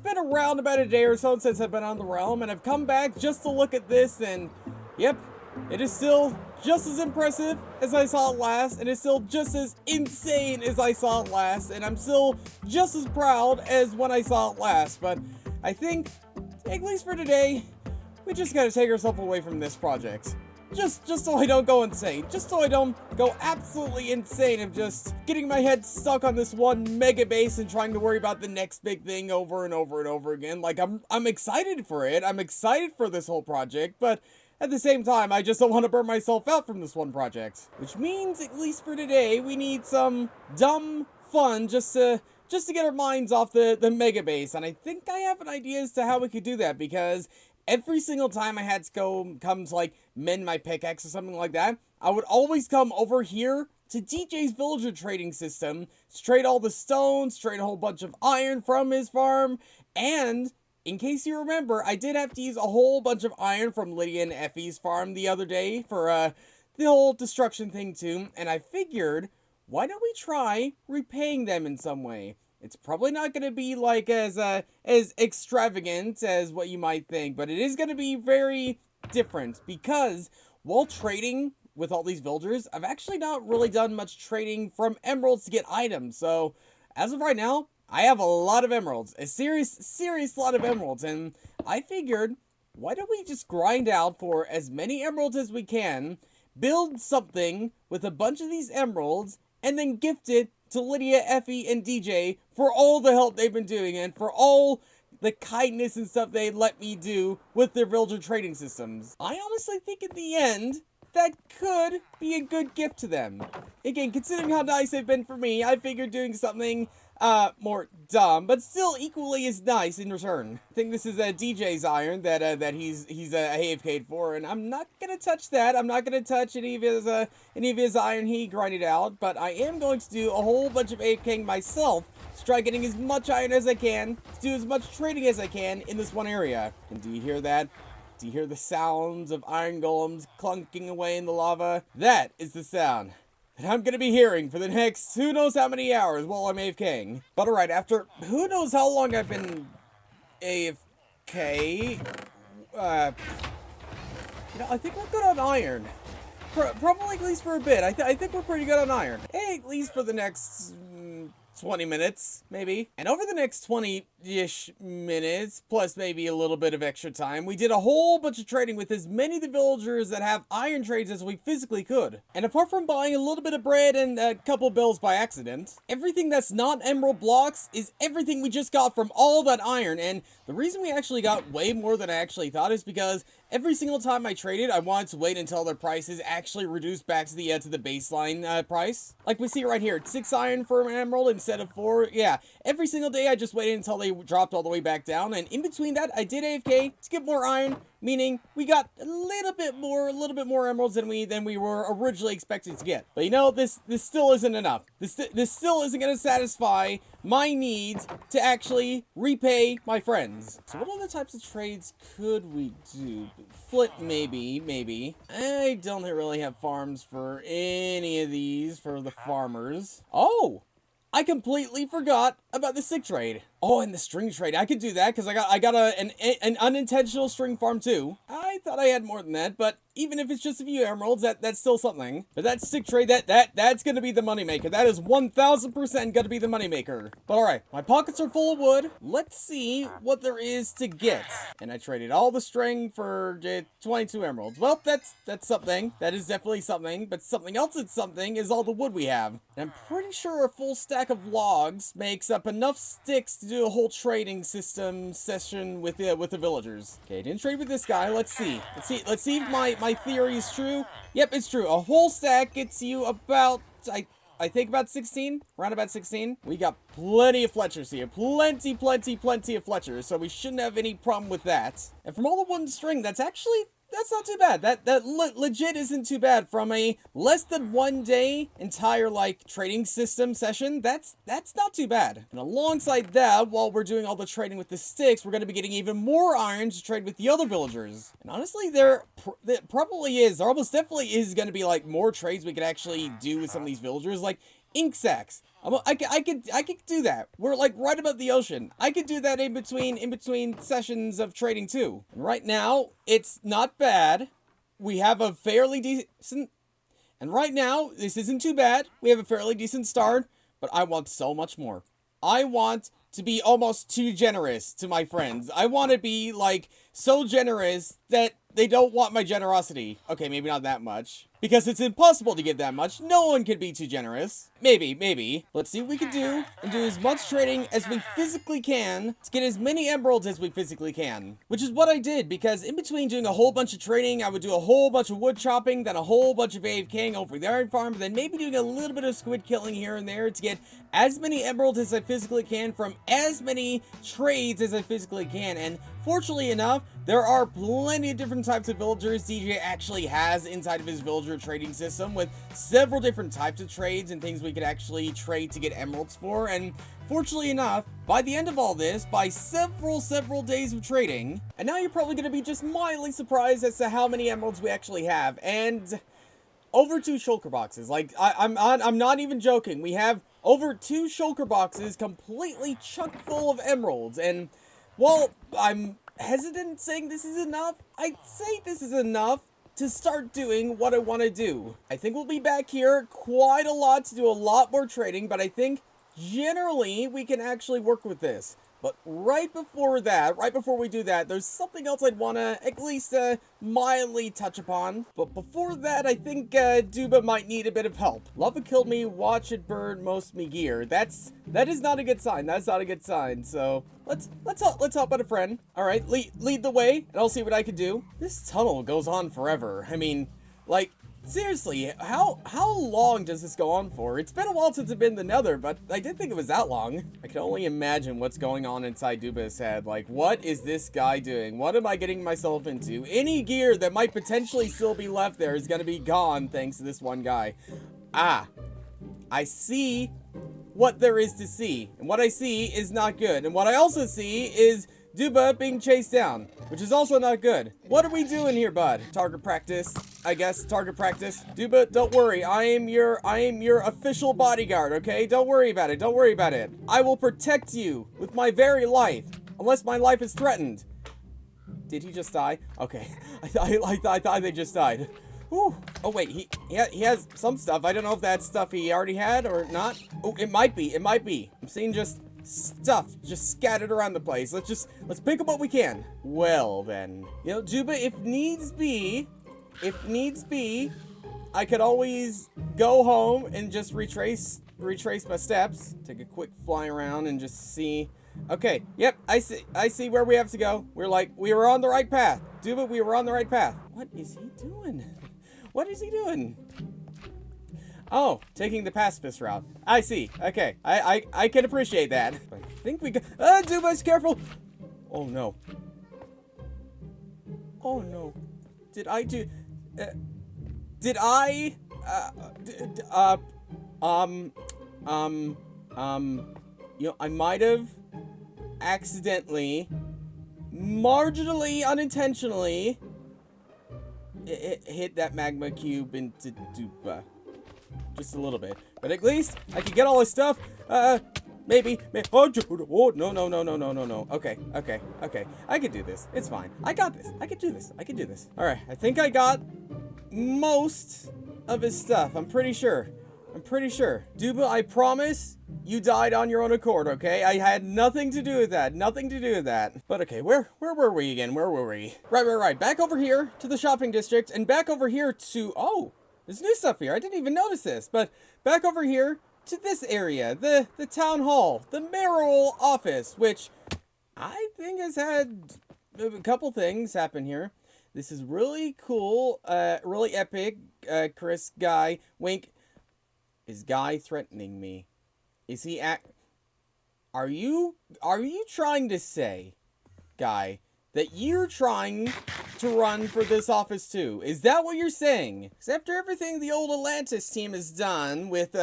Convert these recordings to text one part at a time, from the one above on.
been around about a day or so since I've been on the realm, and I've come back just to look at this, and yep, it is still just as impressive as I saw it last, and it's still just as insane as I saw it last, and I'm still just as proud as when I saw it last, but I think, at least for today, we just gotta take ourselves away from this project. Just so I don't go insane. Just so I don't go absolutely insane of just getting my head stuck on this one mega base and trying to worry about the next big thing over and over and over again. Like, I'm excited for it. I'm excited for this whole project, but at the same time, I just don't want to burn myself out from this one project. Which means, at least for today, we need some dumb fun just to get our minds off the mega base. And I think I have an idea as to how we could do that, because every single time I had to come to like mend my pickaxe or something like that, I would always come over here to DJ's villager trading system to trade all the stones, trade a whole bunch of iron from his farm, and in case you remember, I did have to use a whole bunch of iron from Lydia and Effie's farm the other day for the whole destruction thing too, and I figured, why don't we try repaying them in some way? It's probably not going to be like as extravagant as what you might think, but it is going to be very different, because while trading with all these villagers, I've actually not really done much trading from emeralds to get items. So as of right now, I have a lot of emeralds, a serious lot of emeralds, and I figured, why don't we just grind out for as many emeralds as we can, build something with a bunch of these emeralds, and then gift it to Lydia, Effie, and DJ for all the help they've been doing and for all the kindness and stuff they let me do with their villager trading systems. I honestly think in the end, that could be a good gift to them. Again, considering how nice they've been for me, I figured doing something more dumb, but still equally as nice in return. I think this is DJ's iron that he's AFK'd for, and I'm not gonna touch that. I'm not gonna touch any of his iron he grinded out, but I am going to do a whole bunch of AFKing myself to try getting as much iron as I can, to do as much trading as I can in this one area. And do you hear that? Do you hear the sounds of iron golems clunking away in the lava? That is the sound that I'm gonna be hearing for the next who knows how many hours while I'm AFKing. But alright, after who knows how long I've been AFK, I think we're good on iron. Probably at least for a bit. I think we're pretty good on iron. At least for the next 20 minutes, maybe. And over the next 20-ish minutes, plus maybe a little bit of extra time, we did a whole bunch of trading with as many of the villagers that have iron trades as we physically could. And apart from buying a little bit of bread and a couple bills by accident, everything that's not emerald blocks is everything we just got from all that iron. And the reason we actually got way more than I actually thought is because every single time I traded, I wanted to wait until their prices actually reduced back to the baseline price. Like we see right here, 6 iron for an emerald instead of 4. Yeah, every single day I just waited until they dropped all the way back down, and in between that, I did AFK to get more iron, meaning we got a little bit more emeralds than we were originally expected to get. But you know, this still isn't enough. This still isn't going to satisfy my needs to actually repay my friends. So what other types of trades could we do? Flint, maybe. I don't really have farms for any of these for the farmers. Oh! I completely forgot about the stick trade. Oh, and the string trade. I could do that because I got an unintentional string farm too. I thought I had more than that, but even if it's just a few emeralds, that's still something. But that stick trade, that's gonna be the moneymaker. That is 1000% gonna be the moneymaker. But alright, my pockets are full of wood. Let's see what there is to get. And I traded all the string for 22 emeralds. Well, that's something. That is definitely something. But something else that's something is all the wood we have. And I'm pretty sure a full stack of logs makes up enough sticks to do a whole trading system session with the villagers. Okay, I didn't trade with this guy. Let's see if my theory is true. Yep, it's true. A whole stack gets you about, I think about 16, around about 16. We got plenty of Fletchers here. Plenty of Fletchers, so we shouldn't have any problem with that. And from all the one string, that's not too bad. That legit isn't too bad. From a less than 1 day entire, like, trading system session, that's not too bad. And alongside that, while we're doing all the trading with the sticks, we're going to be getting even more iron to trade with the other villagers. And honestly, there almost definitely is going to be, like, more trades we could actually do with some of these villagers. Like, ink sacs. I could do that. We're like right above the ocean. I could do that in between sessions of trading too. And right now, it's not bad. We have a fairly decent, and right now, this isn't too bad. We have a fairly decent start, but I want so much more. I want to be almost too generous to my friends. I want to be, like, so generous that they don't want my generosity. Okay, maybe not that much. Because it's impossible to give that much. No one can be too generous. Maybe. Let's see what we can do and do as much trading as we physically can to get as many emeralds as we physically can. Which is what I did, because in between doing a whole bunch of trading, I would do a whole bunch of wood chopping, then a whole bunch of AFKing over the iron farm, then maybe doing a little bit of squid killing here and there to get as many emeralds as I physically can from as many trades as I physically can. And fortunately enough, there are plenty of different types of villagers DJ actually has inside of his villager trading system, with several different types of trades and things we could actually trade to get emeralds for. And fortunately enough, by the end of all this, by several days of trading, and now you're probably going to be just mildly surprised as to how many emeralds we actually have. And over 2 shulker boxes. Like, I'm not even joking. We have over 2 shulker boxes completely chock full of emeralds. And while I'm hesitant saying this is enough, I'd say this is enough to start doing what I want to do. I think we'll be back here quite a lot to do a lot more trading, but I think generally we can actually work with this. But right before that, right before we do that, there's something else I'd want to at least mildly touch upon. But before that, I think Duba might need a bit of help. Lava killed me, watch it burn most me gear. That is not a good sign. That's not a good sign. So let's help out a friend. All right, lead the way, and I'll see what I can do. This tunnel goes on forever. I mean, like, seriously, how long does this go on for? It's been a while since I've been in the Nether, but I didn't think it was that long. I can only imagine what's going on inside Duba's head. Like, what is this guy doing? What am I getting myself into? Any gear that might potentially still be left there is gonna be gone thanks to this one guy. Ah, I see what there is to see. And what I see is not good. And what I also see is Duba being chased down, which is also not good. What are we doing here, bud? Target practice, I guess. Target practice. Duba, don't worry. I am your official bodyguard, okay? Don't worry about it. Don't worry about it. I will protect you with my very life, unless my life is threatened. Did he just die? Okay. I thought they just died. Whew. Oh wait, he has some stuff. I don't know if that's stuff he already had or not. Oh, it might be. It might be. I'm seeing just stuff just scattered around the place. Let's pick up what we can. Well then, you know, Juba, if needs be, I could always go home and just retrace my steps. Take a quick fly around and just see. Okay, yep, I see where we have to go. We were on the right path. Juba, we were on the right path. What is he doing? What is he doing? Oh, taking the pacifist route. I see. Okay, I can appreciate that. I think we got. Duba's careful. Oh no. Oh no. Did I do? Did I? You know, I might have accidentally, marginally, unintentionally, hit that magma cube into Duba. Just a little bit. But at least I can get all this stuff. Maybe. Oh, no. Okay. I can do this. It's fine. I got this. I can do this. All right. I think I got most of his stuff. I'm pretty sure. Duba, I promise you died on your own accord, okay? I had nothing to do with that. But okay, where were we again? Right. Back over here to the shopping district, and back over here to, oh, there's new stuff here. I didn't even notice this, but back over here to this area, the town hall, the mayoral office, which I think has had a couple things happen here. This is really cool, really epic. Chris, Guy, Wink. Is Guy threatening me? Is he Are you trying to say, Guy, that you're trying to run for this office too? Is that what you're saying? Because after everything the old Atlantis team has done, with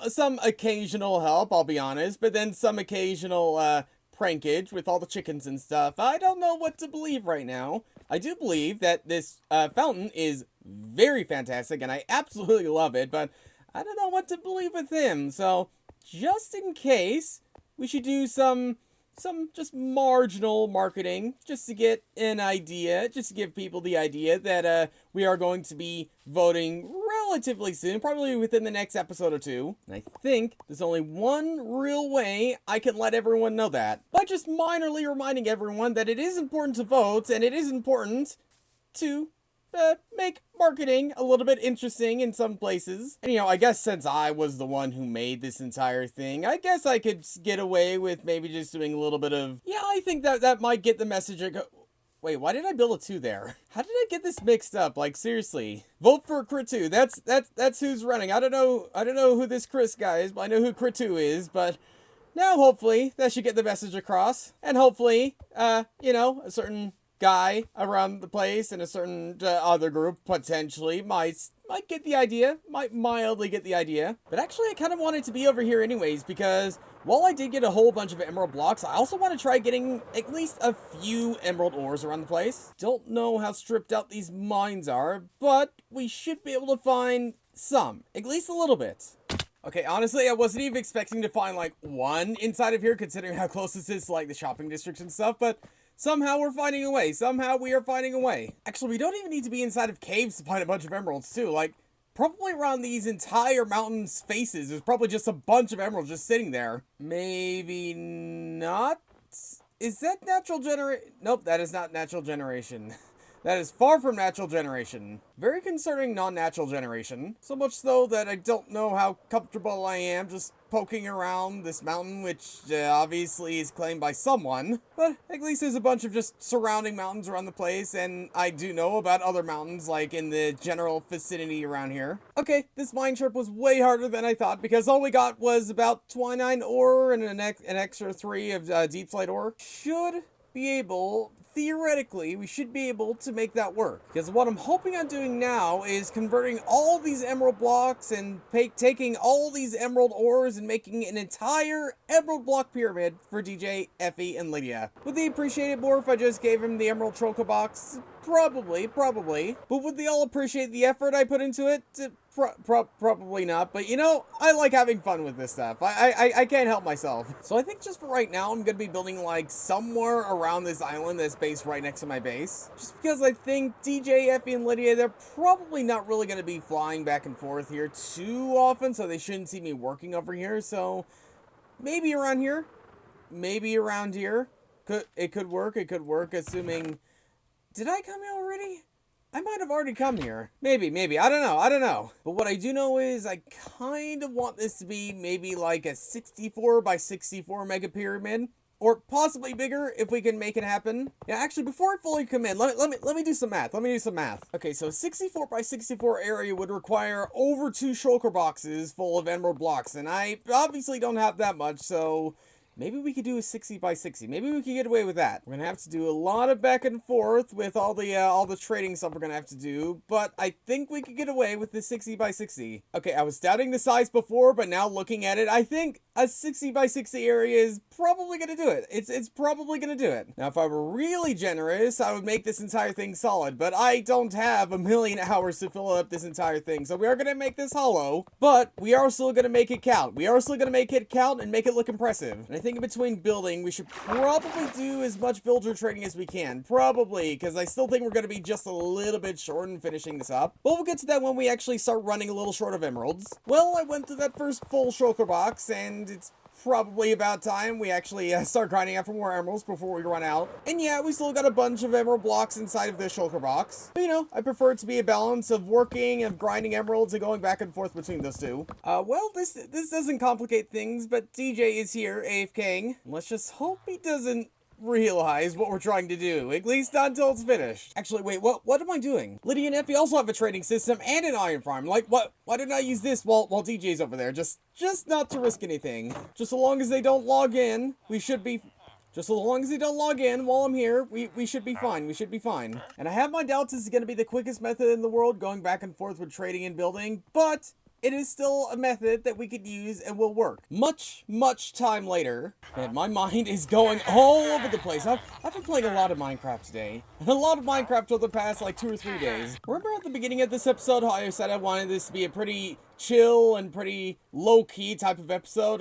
some occasional help, I'll be honest, but then some occasional prankage with all the chickens and stuff, I don't know what to believe right now. I do believe that this fountain is very fantastic, and I absolutely love it, but I don't know what to believe with him. So, just in case, we should do some just marginal marketing just to get an idea, just to give people the idea that we are going to be voting relatively soon, probably within the next episode or two. And I think there's only one real way I can let everyone know that, by just minorly reminding everyone that it is important to vote, and it is important to make marketing a little bit interesting in some places. And, I guess since I was the one who made this entire thing, I guess I could get away with maybe just doing a little bit of, I think that might get the message. Wait, why did I build a 2 there? How did I get this mixed up? Like, seriously. Vote for Ch3. That's who's running. I don't know who this Chris guy is, but I know who Ch3 is, but now hopefully that should get the message across. And hopefully, a certain guy around the place and a certain other group potentially might get the idea, might mildly get the idea. But actually I kind of wanted to be over here anyways, because while I did get a whole bunch of emerald blocks, I also want to try getting at least a few emerald ores around the place. Don't know how stripped out these mines are, but we should be able to find some, at least a little bit. Okay, honestly, I wasn't even expecting to find like one inside of here, considering how close this is to like the shopping districts and stuff, but somehow we're finding a way. Somehow we are finding a way. Actually, we don't even need to be inside of caves to find a bunch of emeralds, too. Like, probably around these entire mountains' faces, there's probably just a bunch of emeralds just sitting there. Maybe not? Is that natural generation? Nope, that is not natural generation. That is far from natural generation. Very concerning non-natural generation. So much so that I don't know how comfortable I am just poking around this mountain, which obviously is claimed by someone. But at least there's a bunch of just surrounding mountains around the place, and I do know about other mountains, like in the general vicinity around here. Okay, this mine trip was way harder than I thought, because all we got was about 29 ore and an extra 3 of deep slate ore. Should be able... Theoretically, we should be able to make that work. Because what I'm hoping on doing now is converting all these emerald blocks and taking all these emerald ores and making an entire emerald block pyramid for DJ, Effie, and Lydia. Would they appreciate it more if I just gave him the emerald troca box? Probably. But would they all appreciate the effort I put into it? Probably not, but I like having fun with this stuff. I can't help myself. So I think just for right now, I'm gonna be building like somewhere around this island that's based right next to my base. Just because I think DJ, Effie, and Lydia, they're probably not really gonna be flying back and forth here too often, so they shouldn't see me working over here. So maybe around here, maybe around here. It could work, assuming... Did I come here already? I might have already come here. Maybe. I don't know. But what I do know is I kind of want this to be maybe like a 64 by 64 mega pyramid. Or possibly bigger if we can make it happen. Yeah, actually, before I fully commit, let me do some math. Okay, so 64 by 64 area would require over 2 shulker boxes full of emerald blocks. And I obviously don't have that much, so... maybe we could do a 60 by 60. Maybe we could get away with that. We're gonna have to do a lot of back and forth with all the trading stuff we're gonna have to do, but I think we could get away with the 60 by 60. Okay, I was doubting the size before, but now looking at it, I think a 60 by 60 area is probably gonna do it. It's probably gonna do it. Now, if I were really generous, I would make this entire thing solid, but I don't have a million hours to fill up this entire thing, so we are gonna make this hollow, but we are still gonna make it count. We are still gonna make it count and make it look impressive. And I think in between building, we should probably do as much villager trading as we can. Probably, because I still think we're going to be just a little bit short in finishing this up. But we'll get to that when we actually start running a little short of emeralds. Well, I went through that first full shulker box, and it's probably about time we actually start grinding out for more emeralds before we run out. And yeah, we still got a bunch of emerald blocks inside of this shulker box. But I prefer it to be a balance of working and grinding emeralds and going back and forth between those two. Well, this doesn't complicate things, but DJ is here, AFKing. Let's just hope he doesn't realize what we're trying to do, at least not until it's finished. Actually, wait, what am I doing? Lydia and Effie also have a trading system and an iron farm. Like, why didn't I use this while DJ's over there? Just not to risk anything. Just so long as they don't log in, we should be... Just so long as they don't log in while I'm here, we should be fine. We should be fine. And I have my doubts this is going to be the quickest method in the world, going back and forth with trading and building, but it is still a method that we could use and will work. Much, much time later, and my mind is going all over the place. I've been playing a lot of Minecraft today, and a lot of Minecraft over the past like 2 or 3 days. Remember at the beginning of this episode how I said I wanted this to be a pretty chill and pretty low-key type of episode?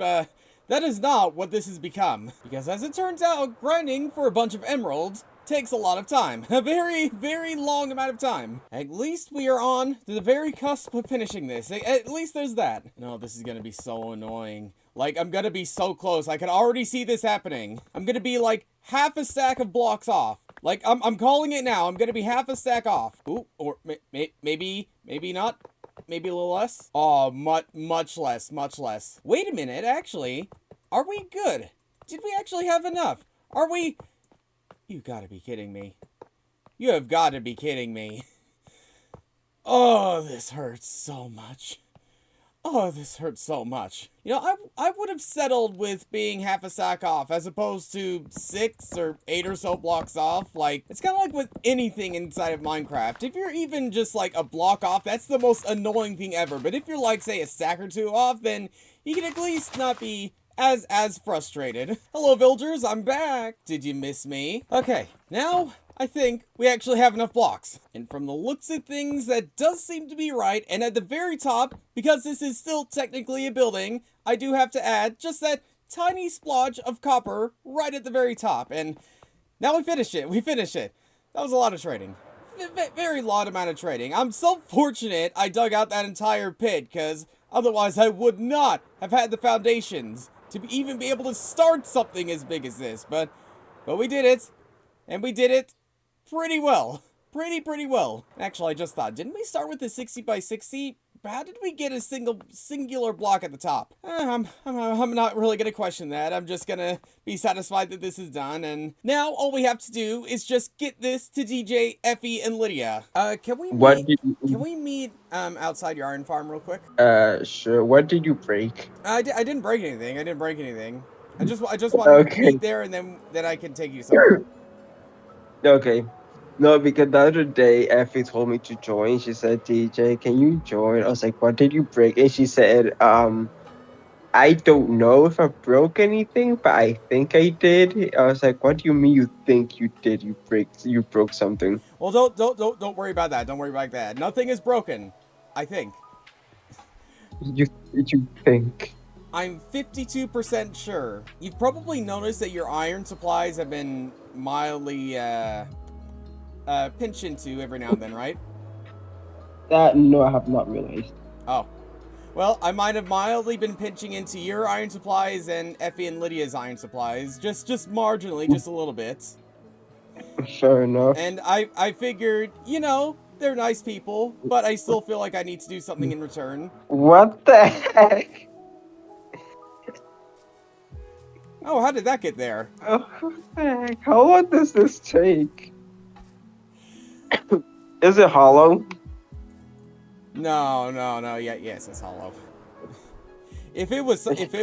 That is not what this has become. Because as it turns out, grinding for a bunch of emeralds takes a lot of time. A very, very long amount of time. At least we are on to the very cusp of finishing this. At least there's that. No, this is gonna be so annoying. Like, I'm gonna be so close. I can already see this happening. I'm gonna be like half a stack of blocks off. Like, I'm calling it now. I'm gonna be half a stack off. Ooh, or maybe not. Maybe a little less? Oh, much less, much less. Wait a minute, actually. Are we good? Did we actually have enough? Are we... You gotta be kidding me. You have got to be kidding me. Oh, this hurts so much. Oh, this hurts so much. You know, I would have settled with being half a stack off as opposed to 6 or 8 or so blocks off. Like, it's kind of like with anything inside of Minecraft. If you're even just like a block off, that's the most annoying thing ever. But if you're like, say, a stack or 2 off, then you can at least not be as frustrated. Hello, villagers, I'm back. Did you miss me? Okay, now I think we actually have enough blocks. And from the looks of things, that does seem to be right. And at the very top, because this is still technically a building, I do have to add just that tiny splotch of copper right at the very top. And now we finished it. We finished it. That was a lot of trading. Very lot amount of trading. I'm so fortunate I dug out that entire pit, because otherwise I would not have had the foundations to even be able to start something as big as this. But we did it. And we did it pretty well. Pretty well. Actually, I just thought, didn't we start with the 60 by 60? How did we get a singular block at the top? I'm not really gonna question that. I'm just gonna be satisfied that this is done. And now all we have to do is just get this to DJ, Effie, and Lydia. Can we What meet? did you, Can we meet outside your iron farm real quick? sure. What did you break? I didn't break anything. I didn't break anything. I just wanted to Okay. meet there, and then I can take you somewhere. Okay. No, because the other day Effie told me to join. She said, DJ, can you join? I was like, what did you break? And she said, I don't know if I broke anything, but I think I did. I was like, what do you mean you think you did? You broke something. Well, don't worry about that. Don't worry about that. Nothing is broken. I think. You think. I'm 52% sure. You've probably noticed that your iron supplies have been mildly pinched into every now and then, right? No, I have not realized. Oh. Well, I might have mildly been pinching into your iron supplies and Effie and Lydia's iron supplies. Just marginally, just a little bit. Fair enough. And I figured, you know, they're nice people, but I still feel like I need to do something in return. What the heck? Oh, how did that get there? Oh, what the heck? How long does this take? Is it hollow? No. Yeah, yes, it's hollow. If it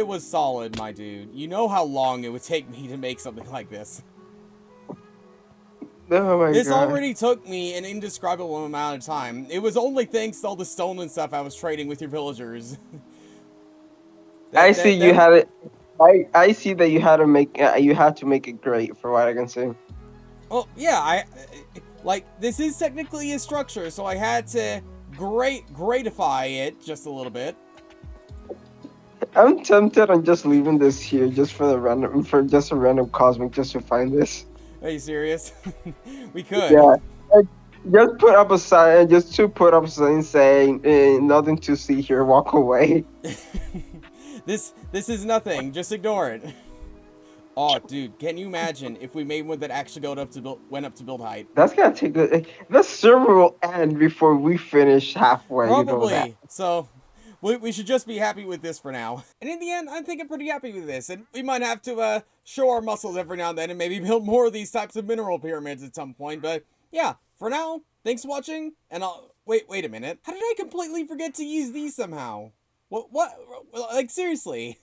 was solid, my dude, you know how long it would take me to make something like this. Oh my This god. already took me an indescribable amount of time. It was only thanks to all the stone and stuff I was trading with your villagers. I see you That had it. I see that you had to make it great for what I can see. well, yeah, like this is technically a structure, so I had to gratify it just a little bit. I'm tempted on just leaving this here just for just a random cosmic just to find this. Are you serious? We could. Yeah. Like, just put up a sign, just to put up a sign saying nothing to see here, walk away. This is nothing. Just ignore it. Oh, dude, can you imagine if we made one that actually went up to build height? That's gonna take the server will end before we finish halfway, you know that. Probably. So, we should just be happy with this for now. And in the end, I think I'm pretty happy with this. And we might have to show our muscles every now and then and maybe build more of these types of mineral pyramids at some point. But yeah, for now, thanks for watching. And wait a minute. How did I completely forget to use these somehow? What? Like, seriously.